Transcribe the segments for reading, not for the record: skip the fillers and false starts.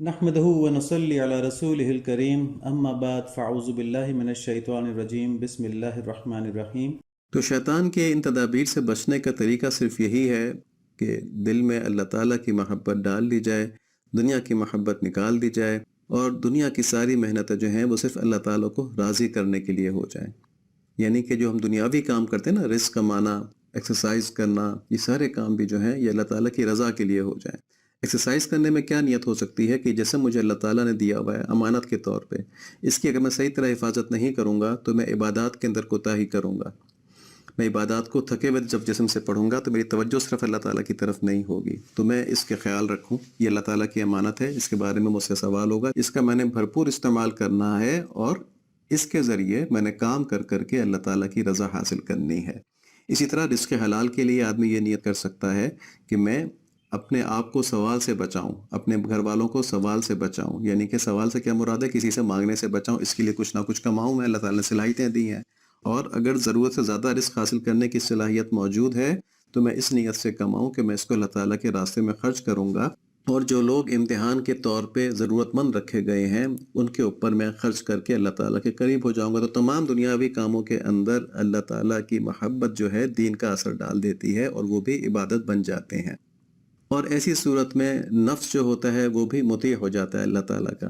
نحمده ونصلي على رسوله الكريم اما بعد فاعوذ بالله من الشیطان الرجیم بسم اللہ الرحمن الرحیم۔ تو شیطان کے ان تدابیر سے بچنے کا طریقہ صرف یہی ہے کہ دل میں اللہ تعالیٰ کی محبت ڈال دی جائے، دنیا کی محبت نکال دی جائے، اور دنیا کی ساری محنتیں جو ہیں وہ صرف اللہ تعالیٰ کو راضی کرنے کے لیے ہو جائیں۔ یعنی کہ جو ہم دنیاوی کام کرتے ہیں نا، رزق کمانا، ایکسرسائز کرنا، یہ سارے کام بھی جو ہیں یہ اللہ تعالیٰ کی رضا کے لیے ہو جائیں۔ ایکسرسائز کرنے میں کیا نیت ہو سکتی ہے کہ جیسے مجھے اللہ تعالیٰ نے دیا ہوا ہے امانت کے طور پہ، اس کی اگر میں صحیح طرح حفاظت نہیں کروں گا تو میں عبادات کے اندر کوتاہی کروں گا۔ میں عبادات کو تھکے ہوئے جب جسم سے پڑھوں گا تو میری توجہ صرف اللہ تعالیٰ کی طرف نہیں ہوگی۔ تو میں اس کے خیال رکھوں، یہ اللہ تعالیٰ کی امانت ہے، اس کے بارے میں مجھ سے سوال ہوگا، اس کا میں نے بھرپور استعمال کرنا ہے، اور اس کے ذریعے میں نے کام کر کر کے اللہ تعالیٰ کی رضا حاصل کرنی ہے۔ اسی طرح رزق حلال کے لیے آدمی یہ نیت کر سکتا ہے کہ میں اپنے آپ کو سوال سے بچاؤں، اپنے گھر والوں کو سوال سے بچاؤں۔ یعنی کہ سوال سے کیا مراد ہے؟ کسی سے مانگنے سے بچاؤں، اس کے لیے کچھ نہ کچھ کماؤں، میں اللہ تعالیٰ نے صلاحیتیں دی ہیں، اور اگر ضرورت سے زیادہ رزق حاصل کرنے کی صلاحیت موجود ہے تو میں اس نیت سے کماؤں کہ میں اس کو اللہ تعالیٰ کے راستے میں خرچ کروں گا، اور جو لوگ امتحان کے طور پہ ضرورت مند رکھے گئے ہیں ان کے اوپر میں خرچ کر کے اللہ تعالیٰ کے قریب ہو جاؤں گا۔ تو تمام دنیاوی کاموں کے اندر اللہ تعالیٰ کی محبت جو ہے دین کا اثر ڈال دیتی ہے، اور وہ بھی عبادت بن جاتے ہیں، اور ایسی صورت میں نفس جو ہوتا ہے وہ بھی مطیع ہو جاتا ہے اللہ تعالیٰ کا،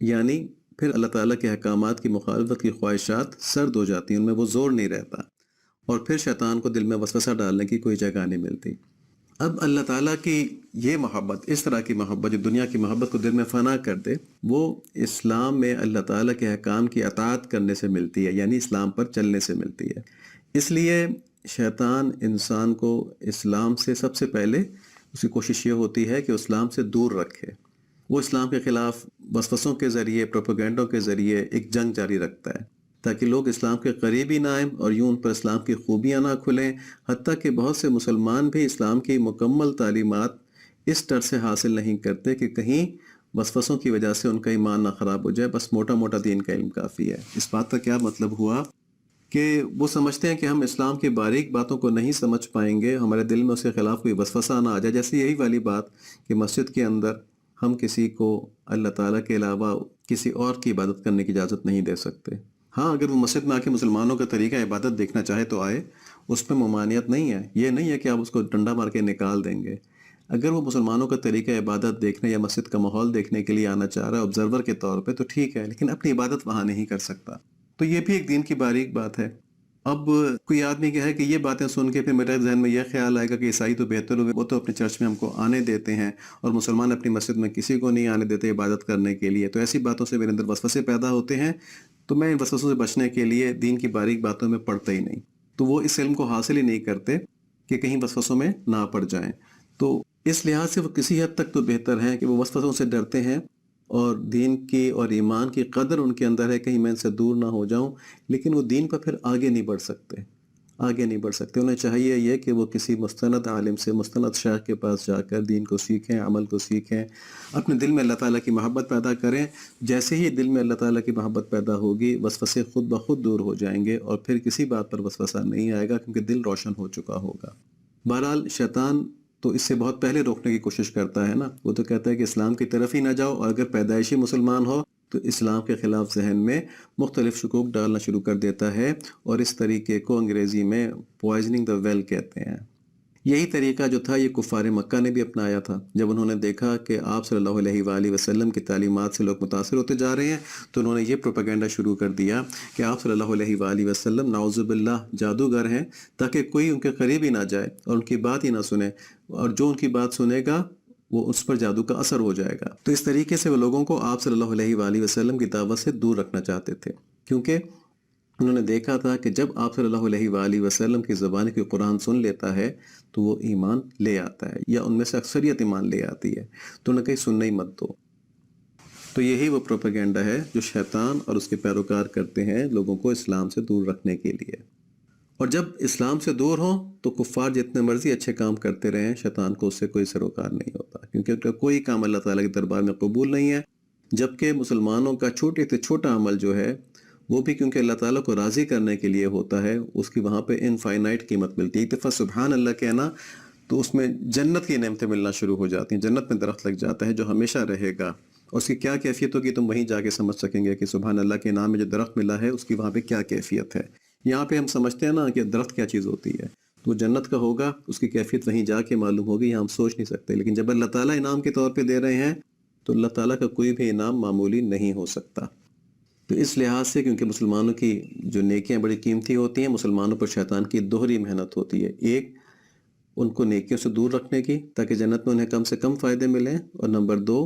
یعنی پھر اللہ تعالیٰ کے احکامات کی مخالفت کی خواہشات سرد ہو جاتی ہیں، ان میں وہ زور نہیں رہتا، اور پھر شیطان کو دل میں وسوسہ ڈالنے کی کوئی جگہ نہیں ملتی۔ اب اللہ تعالیٰ کی یہ محبت، اس طرح کی محبت جو دنیا کی محبت کو دل میں فنا کر دے، وہ اسلام میں اللہ تعالیٰ کے احکام کی اطاعت کرنے سے ملتی ہے، یعنی اسلام پر چلنے سے ملتی ہے۔ اس لیے شیطان انسان کو اسلام سے سب سے پہلے اس کی کوشش یہ ہوتی ہے کہ اسلام سے دور رکھے۔ وہ اسلام کے خلاف وسوسوں کے ذریعے، پروپیگنڈوں کے ذریعے ایک جنگ جاری رکھتا ہے تاکہ لوگ اسلام کے قریب ہی نہ آئیں اور یوں ان پر اسلام کی خوبیاں نہ کھلیں۔ حتیٰ کہ بہت سے مسلمان بھی اسلام کی مکمل تعلیمات اس طرح سے حاصل نہیں کرتے کہ کہیں وسوسوں کی وجہ سے ان کا ایمان نہ خراب ہو جائے، بس موٹا موٹا دین کا علم کافی ہے۔ اس بات کا کیا مطلب ہوا کہ وہ سمجھتے ہیں کہ ہم اسلام کی باریک باتوں کو نہیں سمجھ پائیں گے، ہمارے دل میں اس کے خلاف کوئی وسوسہ نہ آ جائے۔ جیسے یہی والی بات کہ مسجد کے اندر ہم کسی کو اللہ تعالیٰ کے علاوہ کسی اور کی عبادت کرنے کی اجازت نہیں دے سکتے۔ ہاں، اگر وہ مسجد میں آ کے مسلمانوں کا طریقہ عبادت دیکھنا چاہے تو آئے، اس پہ ممانعت نہیں ہے، یہ نہیں ہے کہ آپ اس کو ڈنڈا مار کے نکال دیں گے۔ اگر وہ مسلمانوں کا طریقہ عبادت دیکھنے یا مسجد کا ماحول دیکھنے کے لیے آنا چاہ رہا ہے آبزرور کے طور پہ تو ٹھیک ہے، لیکن اپنی عبادت وہاں نہیں کر سکتا۔ تو یہ بھی ایک دین کی باریک بات ہے۔ اب کوئی آدمی کیا ہے کہ یہ باتیں سن کے پھر میرے ذہن میں یہ خیال آئے گا کہ عیسائی تو بہتر ہوئے، وہ تو اپنے چرچ میں ہم کو آنے دیتے ہیں، اور مسلمان اپنی مسجد میں کسی کو نہیں آنے دیتے عبادت کرنے کے لیے۔ تو ایسی باتوں سے میرے اندر وسوسے پیدا ہوتے ہیں، تو میں ان وسوسوں سے بچنے کے لیے دین کی باریک باتوں میں پڑھتا ہی نہیں۔ تو وہ اس علم کو حاصل ہی نہیں کرتے کہ کہیں وسوسوں میں نہ پڑ جائیں۔ تو اس لحاظ سے وہ کسی حد تک تو بہتر ہیں کہ وہ وسوسوں سے ڈرتے ہیں، اور دین کی اور ایمان کی قدر ان کے اندر ہے، کہیں میں ان سے دور نہ ہو جاؤں، لیکن وہ دین پر پھر آگے نہیں بڑھ سکتے، آگے نہیں بڑھ سکتے۔ انہیں چاہیے یہ کہ وہ کسی مستند عالم سے، مستند شیخ کے پاس جا کر دین کو سیکھیں، عمل کو سیکھیں، اپنے دل میں اللہ تعالیٰ کی محبت پیدا کریں۔ جیسے ہی دل میں اللہ تعالیٰ کی محبت پیدا ہوگی، وسوسے خود بخود دور ہو جائیں گے، اور پھر کسی بات پر وسوسہ نہیں آئے گا، کیونکہ دل روشن ہو چکا ہوگا۔ بہرحال شیطان تو اس سے بہت پہلے روکنے کی کوشش کرتا ہے نا، وہ تو کہتا ہے کہ اسلام کی طرف ہی نہ جاؤ، اور اگر پیدائشی مسلمان ہو تو اسلام کے خلاف ذہن میں مختلف شکوک ڈالنا شروع کر دیتا ہے، اور اس طریقے کو انگریزی میں پوائزننگ دا ویل کہتے ہیں۔ یہی طریقہ جو تھا یہ کفار مکہ نے بھی اپنایا تھا۔ جب انہوں نے دیکھا کہ آپ صلی اللہ علیہ وآلہ وسلم کی تعلیمات سے لوگ متاثر ہوتے جا رہے ہیں، تو انہوں نے یہ پروپیگنڈا شروع کر دیا کہ آپ صلی اللہ علیہ وآلہ وسلم نعوذ باللہ جادوگر ہیں، تاکہ کوئی ان کے قریب ہی نہ جائے اور ان کی بات ہی نہ سنے، اور جو ان کی بات سنے گا وہ اس پر جادو کا اثر ہو جائے گا۔ تو اس طریقے سے وہ لوگوں کو آپ صلی اللہ علیہ وآلہ وسلم کی دعوت سے دور رکھنا چاہتے تھے، کیونکہ انہوں نے دیکھا تھا کہ جب آپ صلی اللہ علیہ وآلہ وسلم کی زبان کی قرآن سن لیتا ہے تو وہ ایمان لے آتا ہے، یا ان میں سے اکثریت ایمان لے آتی ہے، تو انہیں کہیں سننے ہی مت دو۔ تو یہی وہ پروپیگنڈا ہے جو شیطان اور اس کے پیروکار کرتے ہیں لوگوں کو اسلام سے دور رکھنے کے لیے۔ اور جب اسلام سے دور ہوں تو کفار جتنے مرضی اچھے کام کرتے رہیں، شیطان کو اس سے کوئی سروکار نہیں ہوتا، کیونکہ ان کا کوئی کام اللہ تعالیٰ کے دربار میں قبول نہیں ہے۔ جبکہ مسلمانوں کا چھوٹے سے چھوٹا عمل جو ہے وہ بھی کیونکہ اللہ تعالیٰ کو راضی کرنے کے لیے ہوتا ہے، اس کی وہاں پہ انفائنائٹ قیمت ملتی ہے۔ ایک دفعہ سبحان اللہ کہنا تو اس میں جنت کی نعمتیں ملنا شروع ہو جاتی ہیں، جنت میں درخت لگ جاتا ہے جو ہمیشہ رہے گا، اور اس کی کیا کیفیت ہوگی تم وہیں جا کے سمجھ سکیں گے کہ سبحان اللہ کے نام میں جو درخت ملا ہے اس کی وہاں پہ کیا کیفیت ہے۔ یہاں پہ ہم سمجھتے ہیں نا کہ درخت کیا چیز ہوتی ہے، تو وہ جنت کا ہوگا، اس کی کیفیت وہیں جا کے معلوم ہوگی، یہاں ہم سوچ نہیں سکتے۔ لیکن جب اللہ تعالیٰ انعام کے طور پہ دے رہے ہیں تو اللہ تعالیٰ کا کوئی بھی انعام معمولی نہیں ہو سکتا۔ تو اس لحاظ سے کیونکہ مسلمانوں کی جو نیکیاں بڑی قیمتی ہوتی ہیں، مسلمانوں پر شیطان کی دوہری محنت ہوتی ہے، ایک ان کو نیکیوں سے دور رکھنے کی تاکہ جنت میں انہیں کم سے کم فائدے ملیں، اور نمبر دو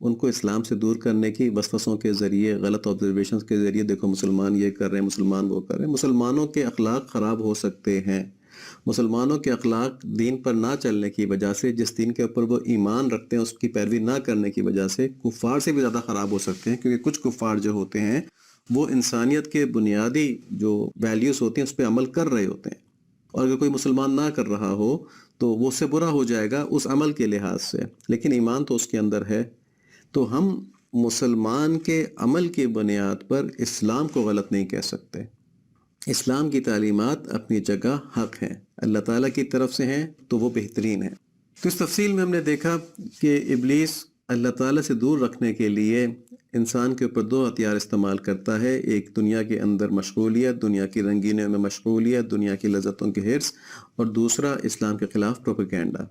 ان کو اسلام سے دور کرنے کی وسوسوں کے ذریعے، غلط آبزرویشنز کے ذریعے، دیکھو مسلمان یہ کر رہے ہیں، مسلمان وہ کر رہے ہیں۔ مسلمانوں کے اخلاق خراب ہو سکتے ہیں، مسلمانوں کے اخلاق دین پر نہ چلنے کی وجہ سے، جس دین کے اوپر وہ ایمان رکھتے ہیں اس کی پیروی نہ کرنے کی وجہ سے کفار سے بھی زیادہ خراب ہو سکتے ہیں، کیونکہ کچھ کفار جو ہوتے ہیں وہ انسانیت کے بنیادی جو ویلیوز ہوتی ہیں اس پہ عمل کر رہے ہوتے ہیں، اور اگر کوئی مسلمان نہ کر رہا ہو تو وہ اس سے برا ہو جائے گا اس عمل کے لحاظ سے، لیکن ایمان تو اس کے اندر ہے۔ تو ہم مسلمان کے عمل کی بنیاد پر اسلام کو غلط نہیں کہہ سکتے۔ اسلام کی تعلیمات اپنی جگہ حق ہیں، اللہ تعالیٰ کی طرف سے ہیں تو وہ بہترین ہیں۔ تو اس تفصیل میں ہم نے دیکھا کہ ابلیس اللہ تعالیٰ سے دور رکھنے کے لیے انسان کے اوپر دو ہتھیار استعمال کرتا ہے، ایک دنیا کے اندر مشغولیت، دنیا کی رنگینیوں میں مشغولیت، دنیا کی لذتوں کے حرص، اور دوسرا اسلام کے خلاف پروپیگنڈا۔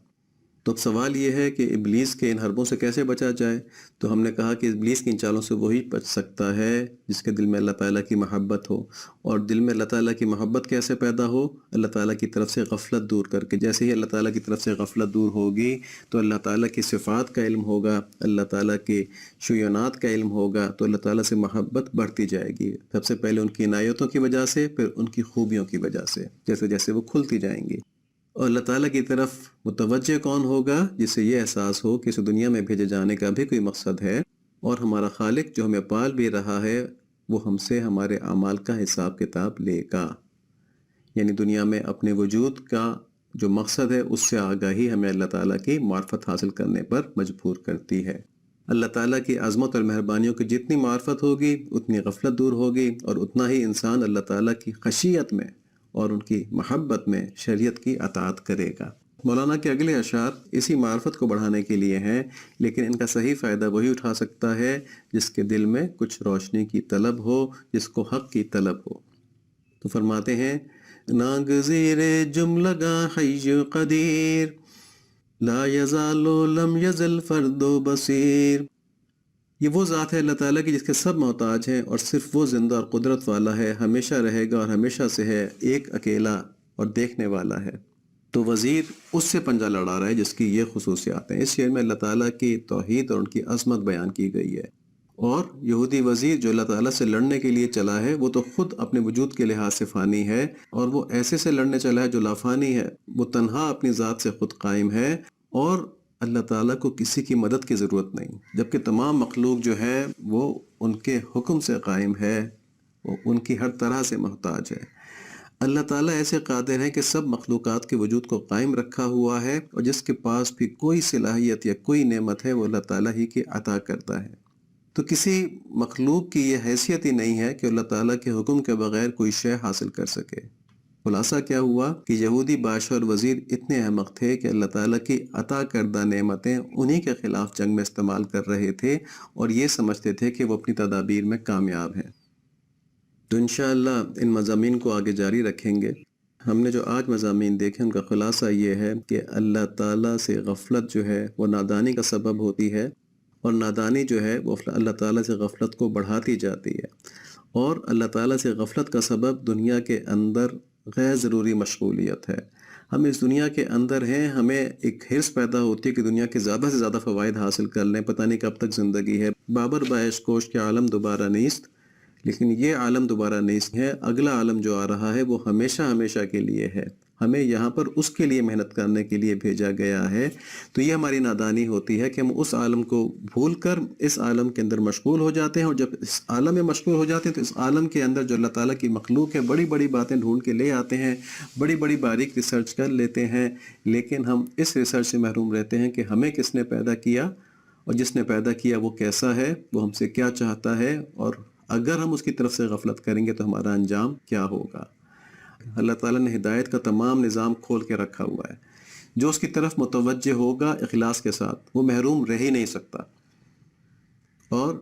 تو اب سوال یہ ہے کہ ابلیس کے ان حربوں سے کیسے بچا جائے؟ تو ہم نے کہا کہ ابلیس کی ان چالوں سے وہی بچ سکتا ہے جس کے دل میں اللہ تعالیٰ کی محبت ہو، اور دل میں اللہ تعالیٰ کی محبت کیسے پیدا ہو؟ اللہ تعالیٰ کی طرف سے غفلت دور کر کے۔ جیسے ہی اللہ تعالیٰ کی طرف سے غفلت دور ہوگی تو اللہ تعالیٰ کی صفات کا علم ہوگا، اللہ تعالیٰ کے شیونات کا علم ہوگا، تو اللہ تعالیٰ سے محبت بڑھتی جائے گی، سب سے پہلے ان کی عنایتوں کی وجہ سے، پھر ان کی خوبیوں کی وجہ سے، جیسے جیسے وہ کھلتی جائیں گی۔ اور اللہ تعالیٰ کی طرف متوجہ کون ہوگا؟ جس سے یہ احساس ہو کہ اس دنیا میں بھیجے جانے کا بھی کوئی مقصد ہے، اور ہمارا خالق جو ہمیں پال بھی رہا ہے وہ ہم سے ہمارے اعمال کا حساب کتاب لے گا۔ یعنی دنیا میں اپنے وجود کا جو مقصد ہے اس سے آگاہی ہمیں اللہ تعالیٰ کی معرفت حاصل کرنے پر مجبور کرتی ہے۔ اللہ تعالیٰ کی عظمت اور مہربانیوں کی جتنی معرفت ہوگی اتنی غفلت دور ہوگی، اور اتنا ہی انسان اللہ تعالیٰ کی خشیت میں اور ان کی محبت میں شریعت کی اطاعت کرے گا۔ مولانا کے اگلے اشعار اسی معرفت کو بڑھانے کے لیے ہیں، لیکن ان کا صحیح فائدہ وہی اٹھا سکتا ہے جس کے دل میں کچھ روشنی کی طلب ہو، جس کو حق کی طلب ہو۔ تو فرماتے ہیں ناگزیر جملگا حی قدیر، لا یزال لم یزل فرد و بصیر۔ یہ وہ ذات ہے اللہ تعالیٰ کی جس کے سب محتاج ہیں، اور صرف وہ زندہ اور قدرت والا ہے، ہمیشہ رہے گا اور ہمیشہ سے ہے، ایک اکیلا اور دیکھنے والا ہے۔ تو وزیر اس سے پنجہ لڑا رہا ہے جس کی یہ خصوصیات ہیں۔ اس شعر میں اللہ تعالیٰ کی توحید اور ان کی عظمت بیان کی گئی ہے، اور یہودی وزیر جو اللہ تعالیٰ سے لڑنے کے لیے چلا ہے وہ تو خود اپنے وجود کے لحاظ سے فانی ہے، اور وہ ایسے سے لڑنے چلا ہے جو لافانی ہے، وہ تنہا اپنی ذات سے خود قائم ہے، اور اللہ تعالیٰ کو کسی کی مدد کی ضرورت نہیں، جبکہ تمام مخلوق جو ہے وہ ان کے حکم سے قائم ہے، وہ ان کی ہر طرح سے محتاج ہے۔ اللہ تعالیٰ ایسے قادر ہیں کہ سب مخلوقات کے وجود کو قائم رکھا ہوا ہے، اور جس کے پاس بھی کوئی صلاحیت یا کوئی نعمت ہے وہ اللہ تعالیٰ ہی کی عطا کرتا ہے۔ تو کسی مخلوق کی یہ حیثیت ہی نہیں ہے کہ اللہ تعالیٰ کے حکم کے بغیر کوئی شے حاصل کر سکے۔ خلاصہ کیا ہوا کہ یہودی بادشاہ اور وزیر اتنے احمق تھے کہ اللہ تعالیٰ کی عطا کردہ نعمتیں انہی کے خلاف جنگ میں استعمال کر رہے تھے، اور یہ سمجھتے تھے کہ وہ اپنی تدابیر میں کامیاب ہیں۔ تو انشاءاللہ ان مضامین کو آگے جاری رکھیں گے۔ ہم نے جو آج مضامین دیکھے ان کا خلاصہ یہ ہے کہ اللہ تعالیٰ سے غفلت جو ہے وہ نادانی کا سبب ہوتی ہے، اور نادانی جو ہے وہ اللہ تعالیٰ سے غفلت کو بڑھاتی جاتی ہے، اور اللہ تعالیٰ سے غفلت کا سبب دنیا کے اندر غیر ضروری مشغولیت ہے۔ ہم اس دنیا کے اندر ہیں، ہمیں ایک حرص پیدا ہوتی ہے کہ دنیا کے زیادہ سے زیادہ فوائد حاصل کر لیں، پتہ نہیں کب تک زندگی ہے، بابر باعث کوش کے عالم دوبارہ نیست، لیکن یہ عالم دوبارہ نیست ہے، اگلا عالم جو آ رہا ہے وہ ہمیشہ ہمیشہ کے لیے ہے، ہمیں یہاں پر اس کے لیے محنت کرنے کے لیے بھیجا گیا ہے۔ تو یہ ہماری نادانی ہوتی ہے کہ ہم اس عالم کو بھول کر اس عالم کے اندر مشغول ہو جاتے ہیں، اور جب اس عالم میں مشغول ہو جاتے ہیں تو اس عالم کے اندر جو اللہ تعالیٰ کی مخلوق ہے بڑی بڑی باتیں ڈھونڈ کے لے آتے ہیں، بڑی بڑی باریک ریسرچ کر لیتے ہیں، لیکن ہم اس ریسرچ سے محروم رہتے ہیں کہ ہمیں کس نے پیدا کیا، اور جس نے پیدا کیا وہ کیسا ہے، وہ ہم سے کیا چاہتا ہے، اور اگر ہم اس کی طرف سے غفلت کریں گے تو ہمارا انجام کیا ہوگا۔ اللہ تعالیٰ نے ہدایت کا تمام نظام کھول کے رکھا ہوا ہے، جو اس کی طرف متوجہ ہوگا اخلاص کے ساتھ وہ محروم رہ ہی نہیں سکتا۔ اور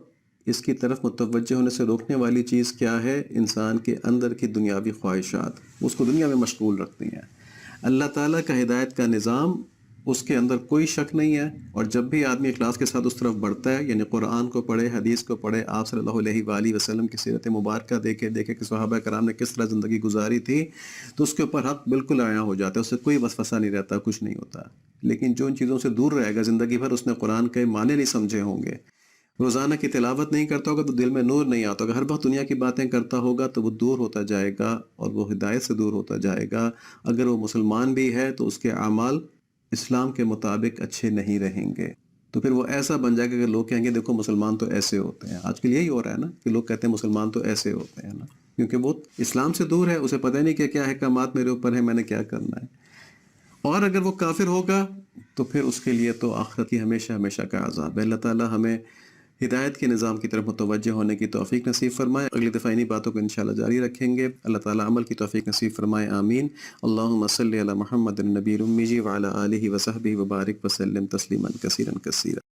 اس کی طرف متوجہ ہونے سے روکنے والی چیز کیا ہے؟ انسان کے اندر کی دنیاوی خواہشات، اس کو دنیا میں مشغول رکھتی ہیں۔ اللہ تعالیٰ کا ہدایت کا نظام، اس کے اندر کوئی شک نہیں ہے، اور جب بھی آدمی اخلاص کے ساتھ اس طرف بڑھتا ہے، یعنی قرآن کو پڑھے، حدیث کو پڑھے، آپ صلی اللہ علیہ وآلہ وسلم کی سیرت مبارکہ دیکھے کہ صحابہ کرام نے کس طرح زندگی گزاری تھی، تو اس کے اوپر حق بالکل عیاں ہو جاتا ہے، اس سے کوئی وسوسہ نہیں رہتا، کچھ نہیں ہوتا۔ لیکن جو ان چیزوں سے دور رہے گا، زندگی بھر اس نے قرآن کے معنی نہیں سمجھے ہوں گے، روزانہ کی تلاوت نہیں کرتا ہوگا تو دل میں نور نہیں آتا ہوگا، ہر وقت دنیا کی باتیں کرتا ہوگا تو وہ دور ہوتا جائے گا اور وہ ہدایت سے دور ہوتا جائے گا۔ اگر وہ مسلمان بھی ہے تو اس کے اعمال اسلام کے مطابق اچھے نہیں رہیں گے، تو پھر وہ ایسا بن جائے گا کہ لوگ کہیں گے دیکھو مسلمان تو ایسے ہوتے ہیں۔ آج کل یہی ہو رہا ہے نا کہ لوگ کہتے ہیں مسلمان تو ایسے ہوتے ہیں نا، کیونکہ وہ اسلام سے دور ہے، اسے پتہ نہیں کہ کیا احکامات میرے اوپر ہیں، میں نے کیا کرنا ہے۔ اور اگر وہ کافر ہوگا تو پھر اس کے لیے تو آخرت کی ہمیشہ ہمیشہ کا عذاب ہے۔ اللہ تعالیٰ ہمیں ہدایت کے نظام کی طرف متوجہ ہونے کی توفیق نصیب فرمائے۔ اگلی دفعہ انہی باتوں کو انشاءاللہ جاری رکھیں گے۔ اللہ تعالیٰ عمل کی توفیق نصیب فرمائے، آمین۔ اللہم صلی علی محمد النبی الأمی وعلی آلہ وصحبہ وبارک وسلم تسلیما کثیرا کثیرا۔